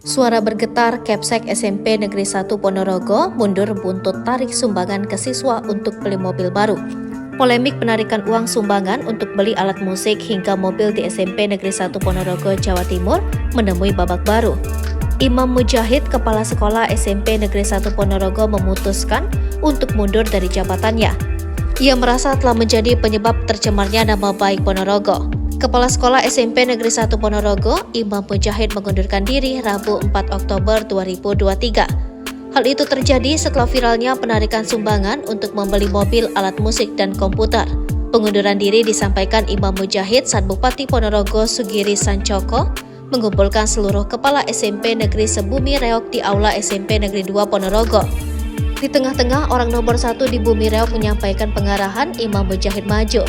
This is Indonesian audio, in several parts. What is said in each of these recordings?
Suara bergetar Kepsek SMP Negeri 1 Ponorogo mundur buntut tarik sumbangan ke siswa untuk beli mobil baru. Polemik penarikan uang sumbangan untuk beli alat musik hingga mobil di SMP Negeri 1 Ponorogo, Jawa Timur menemui babak baru. Imam Mujahid, Kepala Sekolah SMP Negeri 1 Ponorogo memutuskan untuk mundur dari jabatannya. Ia merasa telah menjadi penyebab tercemarnya nama baik Ponorogo. Kepala Sekolah SMP Negeri 1 Ponorogo, Imam Mujahid mengundurkan diri Rabu 4 Oktober 2023. Hal itu terjadi setelah viralnya penarikan sumbangan untuk membeli mobil, alat musik, dan komputer. Pengunduran diri disampaikan Imam Mujahid saat Bupati Ponorogo Sugiri Sancoko mengumpulkan seluruh kepala SMP Negeri Sebumi Reog di Aula SMP Negeri 2 Ponorogo. Di tengah-tengah, orang nomor 1 di Bumi Reog menyampaikan pengarahan Imam Mujahid maju.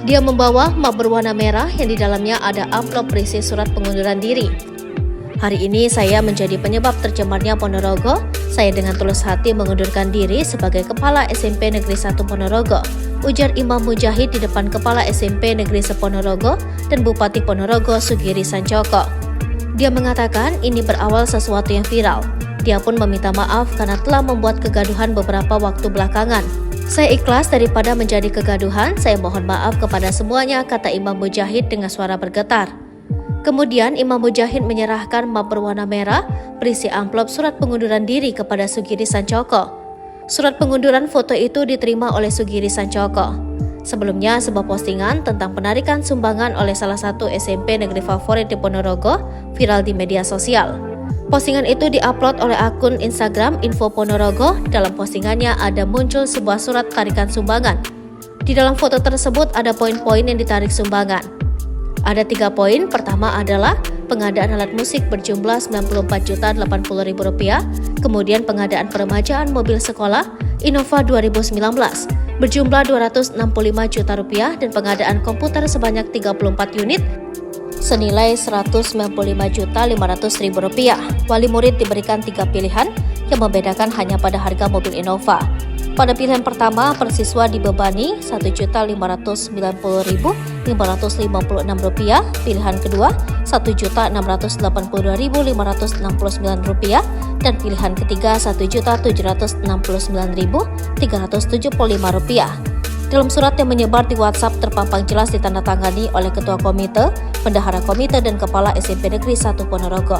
Dia membawa map berwarna merah yang di dalamnya ada amplop berisi surat pengunduran diri. Hari ini saya menjadi penyebab tercemarnya Ponorogo. Saya dengan tulus hati mengundurkan diri sebagai Kepala SMP Negeri 1 Ponorogo, ujar Imam Mujahid di depan Kepala SMP Negeri 1 Ponorogo dan Bupati Ponorogo Sugiri Sancoko. Dia mengatakan ini berawal sesuatu yang viral. Dia pun meminta maaf karena telah membuat kegaduhan beberapa waktu belakangan. Saya ikhlas daripada menjadi kegaduhan, saya mohon maaf kepada semuanya, kata Imam Mujahid dengan suara bergetar. Kemudian Imam Mujahid menyerahkan map berwarna merah berisi amplop surat pengunduran diri kepada Sugiri Sancoko. Surat pengunduran foto itu diterima oleh Sugiri Sancoko. Sebelumnya, sebuah postingan tentang penarikan sumbangan oleh salah satu SMP negeri favorit di Ponorogo viral di media sosial. Postingan itu diupload oleh akun Instagram Info Ponorogo. Dalam postingannya ada muncul sebuah surat tarikan sumbangan. Di dalam foto tersebut ada poin-poin yang ditarik sumbangan. Ada 3 poin. Pertama adalah pengadaan alat musik berjumlah Rp94.080.000, kemudian pengadaan peremajaan mobil sekolah Innova 2019 berjumlah Rp265 juta dan pengadaan komputer sebanyak 34 unit senilai Rp195.500.000. Wali murid diberikan 3 pilihan yang membedakan hanya pada harga mobil Innova. Pada pilihan pertama, persiswa dibebani Rp1.550.556. Pilihan kedua, Rp1.682.569. Dan pilihan ketiga, Rp1.769.375. Dalam surat yang menyebar di WhatsApp terpampang jelas ditandatangani oleh Ketua Komite, Bendahara Komite, dan Kepala SMP Negeri 1 Ponorogo.